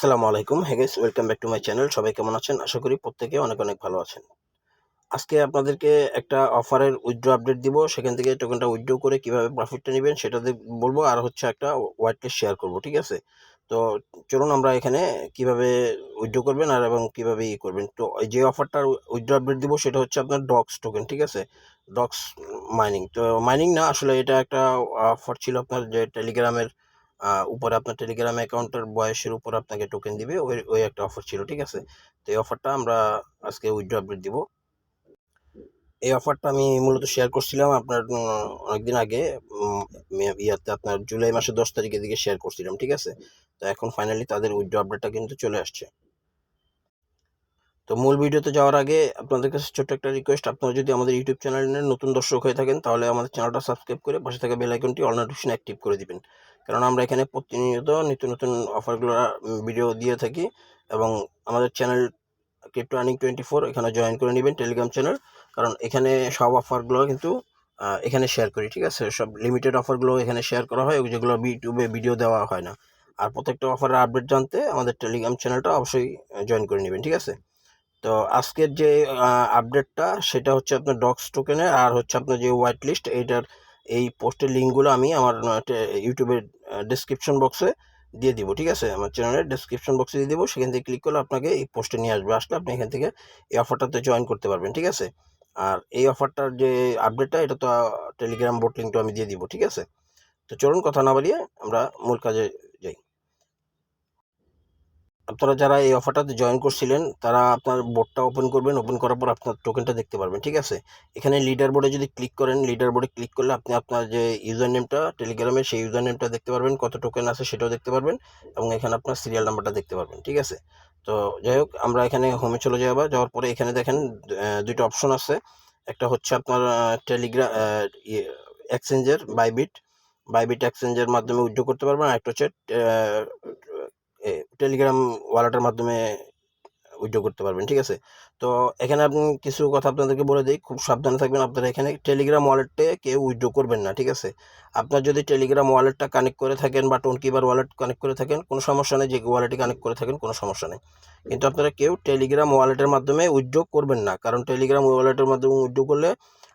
আসসালামু আলাইকুম। Hey guys, welcome back to my channel. সবাই কেমন আছেন? আশা করি প্রত্যেকে অনেক অনেক ভালো আছেন। আজকে আপনাদেরকে একটা অফারের উইথড্র আপডেট দিব। সেখান থেকে টোকেনটা উইথড্র করে কিভাবে প্রফিটটা নিবেন সেটা বলবো, আর হচ্ছে একটা হোয়াইট লিস্ট শেয়ার করব। ঠিক আছে? তো চলুন আমরা এখানে কিভাবে উইথড্র করবেন আর এবং কিভাবে করবেন। তো যে অফারটার উইথড্র আপডেট দিব সেটা হচ্ছে আপনার ডক্স টোকেন। ঠিক আছে? Docs mining. তো মাইনিং না, আসলে এটা একটা অফার ছিল আপনার, যে টেলিগ্রামের উপরে আপনার টেলিগ্রাম অ্যাকাউন্টের বয়সের উপর আপনাকে টোকেন দিবে। ওই একটা অফার ছিল। ঠিক আছে? তো এই অফারটা আমরা আজকে উইথড্র আপডেট দিব। এই অফারটা আমি মূলত শেয়ার করছিলাম আপনার অনেকদিন আগে, ইয়াতে আপনার জুলাই মাসের 10 তারিখের দিকে শেয়ার করছিলাম। ঠিক আছে? তো এখন ফাইনালি তাদের উইথড্র আপডেটটা কিন্তু চলে আসছে। তো মূল ভিডিওতে যাওয়ার আগে আপনাদের কাছে ছোট্ট একটা রিকোয়েস্ট, আপনারা যদি আমাদের ইউটিউব চ্যানেলের নতুন দর্শক হয়ে থাকেন তাহলে আমাদের চ্যানেলটা সাবস্ক্রাইব করে পাশে থাকা বেল আইকনটি অল নোটিফিকেশন অ্যাক্টিভ করে দিবেন। কারণ আমরা এখানে প্রতিনিয়ত নিত্য নতুন অফারগুলো ভিডিও দিয়ে থাকি। এবং আমাদের চ্যানেল ক্রিপ্টো আর্নিং 24 এখানে জয়েন করে নেবেন, টেলিগ্রাম চ্যানেল। কারণ এখানে সব অফারগুলো কিন্তু এখানে শেয়ার করি। ঠিক আছে? সব লিমিটেড অফারগুলো এখানে শেয়ার করা হয়, যেগুলো ইউটিউবে ভিডিও দেওয়া হয় না। আর প্রত্যেকটা অফারের আপডেট জানতে আমাদের টেলিগ্রাম চ্যানেলটা অবশ্যই জয়েন করে নেবেন। ঠিক আছে? তো আজকের যে আপডেটটা সেটা হচ্ছে আপনার ডক্স টোকেনের, আর হচ্ছে আপনার যে হোয়াইট লিস্ট, এইটার এই পোস্টের লিঙ্কগুলো আমি আমার ইউটিউবের ডেসক্রিপশন বক্সে দিয়ে দিব। ঠিক আছে? আমার চ্যানেলের ডেসক্রিপশন বক্সে দিয়ে দিব। সেখান থেকে ক্লিক করলে আপনাকে এই পোস্টে নিয়ে আসবে। আসলে আপনি এখান থেকে এই অফারটাতে জয়েন করতে পারবেন। ঠিক আছে? আর এই অফারটার যে আপডেটটা, এটা তো টেলিগ্রাম বোট লিঙ্কটা আমি দিয়ে দিব। ঠিক আছে? তো চলুন কথা না বাড়িয়ে আমরা মূল কাজে যাই। আপনারা যারা এই অফারটাতে জয়েন করছিলেন তারা আপনার বোর্ডটা ওপেন করবেন। ওপেন করার পর আপনার টোকেনটা দেখতে পারবেন। ঠিক আছে? এখানে লিডার বোর্ডে যদি ক্লিক করেন, লিডার বোর্ডে ক্লিক করলে আপনি আপনার যে ইউজার নেমটা টেলিগ্রামে, সেই ইউজার নেমটা দেখতে পারবেন, কত টোকেন আছে সেটাও দেখতে পারবেন, এবং এখানে আপনার সিরিয়াল নাম্বারটা দেখতে পারবেন। ঠিক আছে? তো যাই হোক, আমরা এখানে হোমে চলে যাবো। যাওয়ার পরে এখানে দেখেন দুইটা অপশন আছে। একটা হচ্ছে আপনার টেলিগ্রাম এক্সচেঞ্জের বাইবিট এক্সচেঞ্জের মাধ্যমে উইথড্র করতে পারবেন। আর একটা হচ্ছে টেলিগ্রাম ওয়ালেটের মাধ্যমে উইথড্র করতে পারবেন। ঠিক আছে? তো এখানে আপনি কিছু কথা আপনাদেরকে বলে দিই, খুব সাবধানে থাকবেন। আপনারা এখানে টেলিগ্রাম ওয়ালেটে কেউ উইথড্র করবেন না। ঠিক আছে? আপনার যদি টেলিগ্রাম ওয়ালেটটা কানেক্ট করে থাকেন বা টোনকিবার ওয়ালেট কানেক্ট করে থাকেন, কোনো সমস্যা নেই। যে ওয়ালেটে কানেক্ট করে থাকেন কোনো সমস্যা নেই। কিন্তু আপনারা কেউ টেলিগ্রাম ওয়ালেটের মাধ্যমে উইথড্র করবেন না। কারণ টেলিগ্রাম ওয়ালেটের মাধ্যমে উইথড্র করলে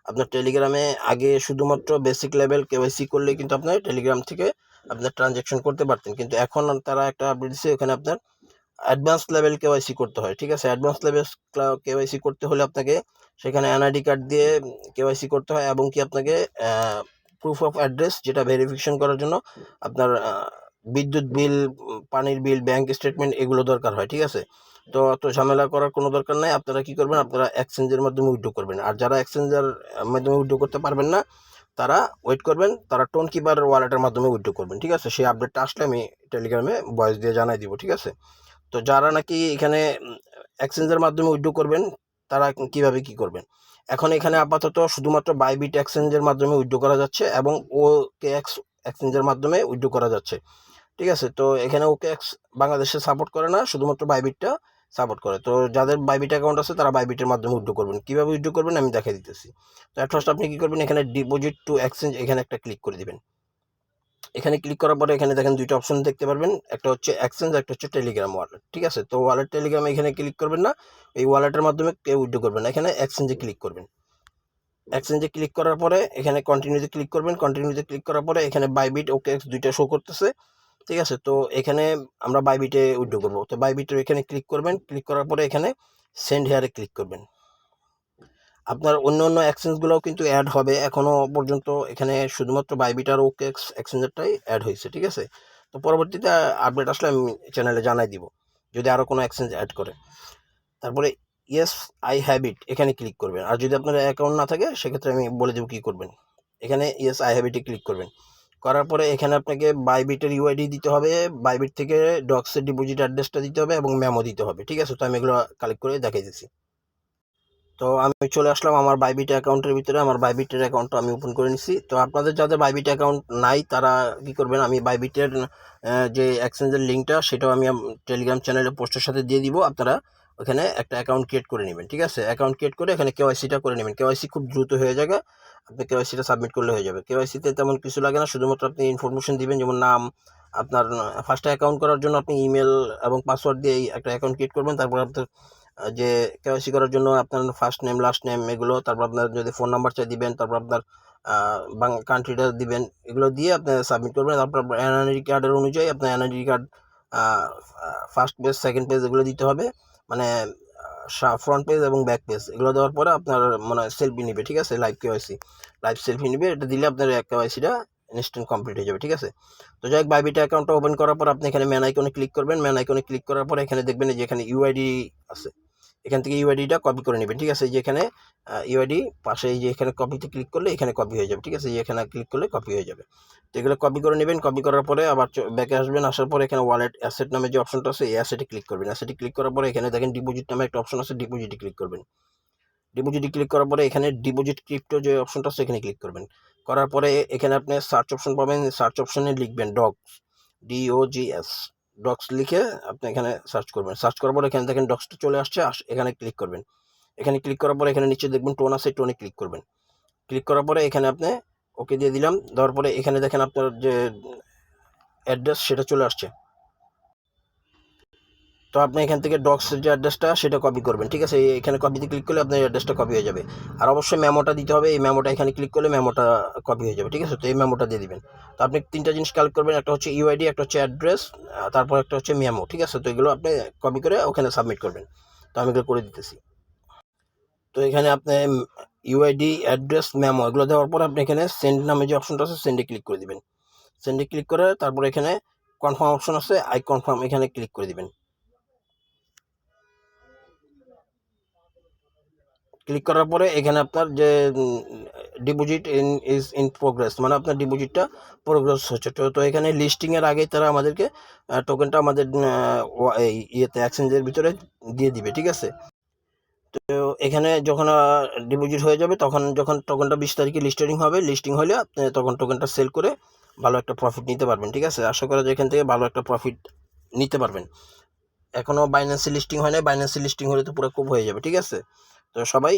আপনার টেলিগ্রামে আগে শুধুমাত্র বেসিক লেভেল কেওয়াইসি করলে কিন্তু আপনার টেলিগ্রাম থেকে আপনার ট্রানজ্যাকশন করতে পারতেন। কিন্তু এখন তারা একটা আপডেট দিচ্ছে, এখানে আপনার অ্যাডভান্স লেভেল কেওয়াইসি করতে হয়। ঠিক আছে? অ্যাডভান্স লেভেল কেওয়াইসি করতে হলে আপনাকে সেখানে এনআইডি কার্ড দিয়ে কেওয়াইসি করতে হয়, এবং কি আপনাকে প্রুফ অফ অ্যাড্রেস, যেটা ভেরিফিকেশন করার জন্য আপনার বিদ্যুৎ বিল, পানির বিল, ব্যাংক স্টেটমেন্ট, এগুলো দরকার হয়। ঠিক আছে? তো অত ঝামেলা করার কোনো দরকার নাই। আপনারা কি করবেন, আপনারা এক্সচেঞ্জের মাধ্যমে উইথড্র করবেন। আর যারা এক্সচেঞ্জের মাধ্যমে উইথড্র করতে পারবেন না তারা ওয়েট করবেন, তারা টোন কিপার ওয়ালেটের মাধ্যমে উইথড্র করবেন। ঠিক আছে? সেই আপডেটটা আসলে আমি টেলিগ্রামে ভয়েস দিয়ে জানাই দিব। ঠিক আছে? তো যারা নাকি এখানে এক্সচেঞ্জের মাধ্যমে উইথড্র করবেন তারা কিভাবে কি করবেন। এখন এখানে আপাতত শুধুমাত্র বাইবিট এক্সচেঞ্জের মাধ্যমে উইথড্র করা যাচ্ছে, এবং OKX এক্সচেঞ্জের মাধ্যমে উইথড্র করা যাচ্ছে। ঠিক আছে? তো এখানে OKX বাংলাদেশে সাপোর্ট করে না, শুধুমাত্র বাইবিটটা সাপোর্ট করে। তো যাদের বাইবিট অ্যাকাউন্ট আছে তারা বাইবিটের মাধ্যমে উইথড্র করবেন। কিভাবে উইথড্র করবেন আমি দেখাই দিতেছি। তো এট ফার্স্ট আপনি কি করবেন, এখানে ডিপোজিট টু এক্সচেঞ্জ, এখানে একটা ক্লিক করে দিবেন। এখানে ক্লিক করার পরে এখানে দেখেন দুইটা অপশন দেখতে পারবেন, একটা হচ্ছে এক্সচেঞ্জ, একটা হচ্ছে টেলিগ্রাম ওয়ালেট। ঠিক আছে? তো ওয়ালেট টেলিগ্রাম এখানে ক্লিক করবেন না, এই ওয়ালেটের মাধ্যমে কেউ উইথড্র করবেন না। এখানে এক্সচেঞ্জে ক্লিক করবেন। এক্সচেঞ্জে ক্লিক করার পরে এখানে কন্টিনিউতে ক্লিক করবেন। কন্টিনিউতে ক্লিক করার পরে এখানে বাইবিট OKX দুইটা শো করতেছে। ঠিক আছে? তো এখানে আমরা বাইবিটে উইথড্র করবো। তো বাইবিটের এখানে ক্লিক করবেন। ক্লিক করার পরে এখানে সেন্ড হেয়ারে ক্লিক করবেন। আপনার অন্য অন্য এক্সচেঞ্জগুলোও কিন্তু অ্যাড হবে। এখনও পর্যন্ত এখানে শুধুমাত্র বাইবিট আর OKX এক্সচেঞ্জারটাই অ্যাড হয়েছে। ঠিক আছে? তো পরবর্তীতে আপডেট আসলে আমি চ্যানেলে জানাই দিব যদি আরও কোনো এক্সচেঞ্জ অ্যাড করে। তারপরে ইয়েস আই হ্যাভ ইট, এখানে ক্লিক করবেন। আর যদি আপনার অ্যাকাউন্ট না থাকে সেক্ষেত্রে আমি বলে দেবো কী করবেন। এখানে ইয়েস আই হ্যাভ ইটে ক্লিক করবেন। করার পরে এখানে আপনাকে বাইবিটের ইউআইডি দিতে হবে, বাইবিট থেকে ডক্সের ডিপোজিট অ্যাড্রেসটা দিতে হবে, এবং মেমো দিতে হবে। ঠিক আছে? তো আমি এগুলো কালেক্ট করে দেখাই দিচ্ছি। তো আমি চলে আসলাম আমার বাইবিট অ্যাকাউন্টের ভিতরে। আমার বাইবিটের অ্যাকাউন্টটা আমি ওপেন করে নিছি। তো আপনাদের যাদের বাইবিট অ্যাকাউন্ট নাই তারা কি করবেন, আমি বাইবিটের যে এক্সচেঞ্জের লিঙ্কটা সেটাও আমি টেলিগ্রাম চ্যানেলে পোস্টের সাথে দিয়ে দিব। আপনারা ওখানে একটা অ্যাকাউন্ট ক্রিয়েট করে নেবেন। ঠিক আছে? অ্যাকাউন্ট ক্রিয়েট করে এখানে কেওয়াইসিটা করে নেবেন। কেওয়াইসি খুব দ্রুত হয়ে যাবে, আপনি কেওয়াইসিটা সাবমিট করলে হয়ে যাবে। কেওয়াইসিতে তেমন কিছু লাগে না, শুধুমাত্র আপনি ইনফরমেশন দিবেন, যেমন নাম, আপনার ফার্স্টে অ্যাকাউন্ট করার জন্য আপনি ইমেল এবং পাসওয়ার্ড দিয়ে একটা অ্যাকাউন্ট ক্রিয়েট করবেন। তারপর আপনার যে কেওয়াইসি করার জন্য আপনার ফার্স্ট নেম লাস্ট নেম এগুলো, তারপর আপনার যদি ফোন নাম্বার চাই দিবেন, তারপর আপনার কান্ট্রিটা দিবেন, এগুলো দিয়ে আপনি সাবমিট করবেন। তারপর আপনার এনআইডি কার্ডের অনুযায়ী আপনার NID card first page second page এগুলো দিতে হবে, মানে ফ্রন্ট পেজ এবং ব্যাক পেজ এগুলো দেওয়ার পরে আপনার মানে সেলফি নিবে, ঠিক আছে, লাইভ কেওয়াইসি লাইভ সেলফি নিবে। এটা দিলে আপনার কেওয়াইসিটা ইনস্ট্যান্ট কমপ্লিট হয়ে যাবে, ঠিক আছে। তো যাই হোক, বাইবিটা অ্যাকাউন্টটা ওপেন করার পর আপনি এখানে ম্যান আইকনে ক্লিক করবেন। ম্যান আইকনে ক্লিক করার পর এখানে দেখবেন যে এখানে ইউআইডি আছে, এখান থেকে ইউআইডিটা কপি করে নেবেন, ঠিক আছে। যে এখানে ইউআইডি পাশে এই যে এখানে কপিতে ক্লিক করলে এখানে কপি হয়ে যাবে, ঠিক আছে, যে এখানে ক্লিক করলে কপি হয়ে যাবে। তো এগুলো কপি করে নেবেন। কপি করার পরে আবার ব্যাকে আসবেন, আসার পরে এখানে ওয়ালেট অ্যাসেট নামে যে অপশনটা আছে এই অ্যাসেটে ক্লিক করবেন। অ্যাসেটে ক্লিক করার পরে এখানে দেখেন ডিপোজিট নামে একটা অপশন আছে, ডিপোজিটে ক্লিক করবেন। ডিপোজিটে ক্লিক করার পরে এখানে ডিপোজিট ক্রিপ্টো যে অপশনটা আছে এখানে ক্লিক করবেন। করার পরে এখানে আপনি সার্চ অপশন পাবেন, সার্চ অপশনে লিখবেন ডগস, DOGS, ডগস লিখে আপনি এখানে সার্চ করবেন। সার্চ করার পরে এখানে দেখেন ডগসটা চলে আসছে, এখানে ক্লিক করবেন। এখানে ক্লিক করার পরে এখানে নিচে দেখবেন টোন আছে, টোনে ক্লিক করবেন। ক্লিক করার পরে এখানে আপনি ওকে দিয়ে দিলাম। দেওয়ার পরে এখানে দেখেন আপনার যে অ্যাড্রেস সেটা চলে আসছে। তো আপনি এখান থেকে ডক্সের যে অ্যাড্রেসটা সেটা কপি করবেন, ঠিক আছে। এখানে কপিতে ক্লিক করলে আপনার অ্যাড্রেসটা কপি হয়ে যাবে। আর অবশ্যই মেমোটা দিতে হবে, এই মেমোটা এখানে ক্লিক করলে মেমোটা কপি হয়ে যাবে, ঠিক আছে। তো এই মেমোটা দিয়ে দিবেন। তো আপনি তিনটা জিনিস কালেক্ট করবেন, একটা হচ্ছে ইউআইডি, একটা হচ্ছে অ্যাড্রেস, তারপর একটা হচ্ছে মেমো, ঠিক আছে। তো এগুলো আপনি কপি করে ওখানে সাবমিট করবেন। তো আমি এগুলো করে দিতেছি। তো এখানে আপনি ইউআইডি, অ্যাড্রেস, মেমো এগুলো দেওয়ার পর আপনি এখানে সেন্ড নামে যে অপশনটা আছে সেন্ডে ক্লিক করে দিবেন। সেন্ডে ক্লিক করে তারপর এখানে কনফার্ম অপশন আছে, আই কনফার্ম এখানে ক্লিক করে দিবেন। ক্লিক করার পরে এখানে আপনার যে ডিপোজিট ইন প্রোগ্রেস, মানে আপনার ডিপোজিটটা প্রোগ্রেস হচ্ছে। তো এখানে লিস্টিংয়ের আগেই তারা আমাদেরকে টোকেনটা আমাদের এই ইয়েতে এক্সচেঞ্জের ভিতরে দিয়ে দিবে, ঠিক আছে। তো এখানে যখন ডিপোজিট হয়ে যাবে যখন টোকেনটা 20 তারিখে লিস্টিং হলে আপনি তখন টোকেনটা সেল করে ভালো একটা প্রফিট নিতে পারবেন, ঠিক আছে। আশা করা যায় এখান থেকে ভালো একটা প্রফিট নিতে পারবেন। এখনও বাইন্যান্সে লিস্টিং হয় নাই, বাইন্যান্সে লিস্টিং হলে তো পুরো খুব হয়ে যাবে, ঠিক আছে। তো সবাই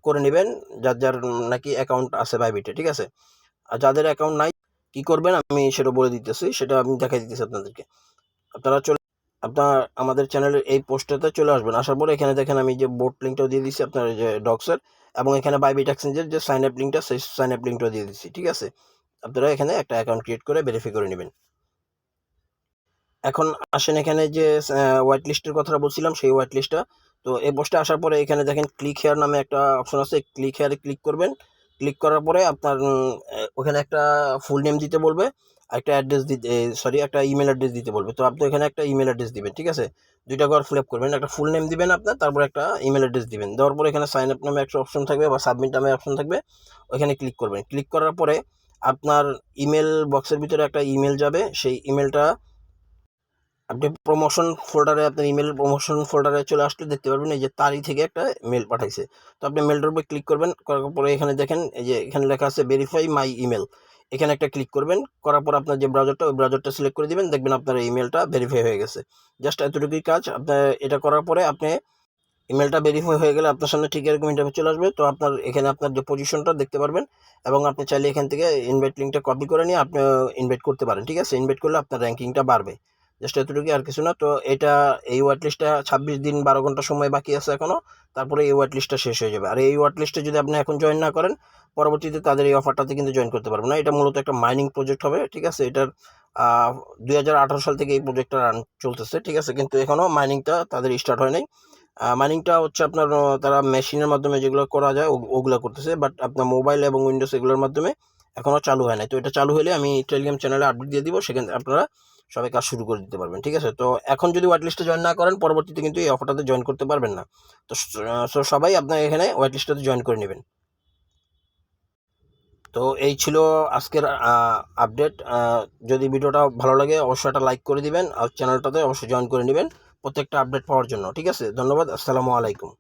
করে নেবেন যার যার নাকি অ্যাকাউন্ট আছে বাইবিটে, ঠিক আছে। আর যাদের অ্যাকাউন্ট নাই কি করবেন আমি সেটা বলে দিতেছি, সেটা আমি দেখাই দিতেছি আপনাদেরকে। আপনার আমাদের চ্যানেলের এই পোস্টটাতে চলে আসবেন। আসার পরে এখানে দেখেন আমি যে বোট লিঙ্কটাও দিয়ে দিচ্ছি আপনার যে ডক্সের, এবং এখানে বাইবিট এক্সচেঞ্জের যে সাইন আপ লিঙ্কটা সেই সাইন আপ লিঙ্কটাও দিয়ে দিচ্ছি, ঠিক আছে। আপনারা এখানে একটা অ্যাকাউন্ট ক্রিয়েট করে ভেরিফাই করে নেবেন। এখন আসেন এখানে যে হোয়াইট লিস্টের কথাটা বলছিলাম সেই হোয়াইট লিস্টটা। তো এই পোস্টে আসার পরে এখানে দেখেন ক্লিক হেয়ার নামে একটা অপশন আছে, ক্লিক হেয়ারে ক্লিক করবেন। ক্লিক করার পরে আপনার ওখানে একটা ফুল নেম দিতে বলবে, একটা অ্যাড্রেস দিতে, সরি, একটা ইমেল অ্যাড্রেস দিতে বলবে। তো আপনি এখানে একটা ইমেল অ্যাড্রেস দিবেন, ঠিক আছে। দুইটা ঘর ফিল আপ করবেন, একটা ফুল নেম দিবেন আপনার, তারপর একটা ইমেল অ্যাড্রেস দিবেন। দেওয়ার পরে এখানে সাইন আপ নামে একটা অপশন থাকবে বা সাবমিট নামে অপশন থাকবে, ওইখানে ক্লিক করবেন। ক্লিক করার পরে আপনার ইমেল বক্সের ভিতরে একটা ইমেল যাবে, সেই ইমেলটা আপনি প্রমোশন ফোল্ডারে, আপনার ইমেল প্রমোশন ফোল্ডারে চলে আসলে দেখতে পারবেন এই যে তারই থেকে একটা মেল পাঠাইছে। তো আপনি মেলটার উপর ক্লিক করবেন, করার পরে এখানে দেখেন এই যে এখানে লেখা আছে ভেরিফাই মাই ইমেল, এখানে একটা ক্লিক করবেন। করার পর আপনার যে ব্রাউজারটা ওই ব্রাউজারটা সিলেক্ট করে দিবেন, দেখবেন আপনার ইমেলটা ভেরিফাই হয়ে গেছে। জাস্ট এতটুকুই কাজ। আপনার এটা করার পরে আপনি ইমেলটা ভেরিফাই হয়ে গেলে আপনার সামনে ঠিক এরকম ইন্টারভিউ চলে আসবে। তো আপনার এখানে আপনার যে পজিশনটা দেখতে পারবেন, এবং আপনি চাইলে এখান থেকে ইনভাইট লিঙ্কটা কপি করে নিয়ে আপনি ইনভাইট করতে পারেন, ঠিক আছে। ইনভাইট করলে আপনার র্যাঙ্কিংটা বাড়বে, জাস্ট এতটুকুই, আর কিছু না। তো এটা এই ওয়াইট লিস্টটা 26 দিন 12 ঘন্টা সময় বাকি আছে এখনও, তারপরে এই ওয়াইট লিস্টটা শেষ হয়ে যাবে। আর এই ওয়াইট লিস্টে যদি আপনি এখন জয়েন না করেন, পরবর্তীতে তাদের এই অফারটাতে কিন্তু জয়েন করতে পারবেন না। এটা মূলত একটা মাইনিং প্রজেক্ট হবে, ঠিক আছে। এটার 2018 সাল থেকে এই প্রজেক্টটা রান চলতেছে, ঠিক আছে, কিন্তু এখনও মাইনিংটা তাদের স্টার্ট হয় নাই। মাইনিংটা হচ্ছে আপনার তারা মেশিনের মাধ্যমে যেগুলো করা যায় ওগুলো করতেছে, বাট আপনার মোবাইল এবং উইন্ডোজ এগুলোর মাধ্যমে এখনও চালু হয় নাই। তো এটা চালু হলে আমি টেলিগ্রাম চ্যানেলে আপডেট দিয়ে দিব, সেখানে আপনারা সবাই কাজ শুরু করে দিতে পারবেন, ঠিক আছে। তো এখন যদি ওয়াইট লিস্টে জয়েন না করেন, পরবর্তীতে কিন্তু এই অফারটাতে জয়েন করতে পারবেন না। তো সবাই আপনার এখানে ওয়াইট লিস্টটাতে জয়েন করে নেবেন। তো এই ছিল আজকের আপডেট। যদি ভিডিওটা ভালো লাগে অবশ্যই একটা লাইক করে দিবেন, আর চ্যানেলটাতে অবশ্যই জয়েন করে নেবেন প্রত্যেকটা আপডেট পাওয়ার জন্য, ঠিক আছে। ধন্যবাদ, আসসালামু আলাইকুম।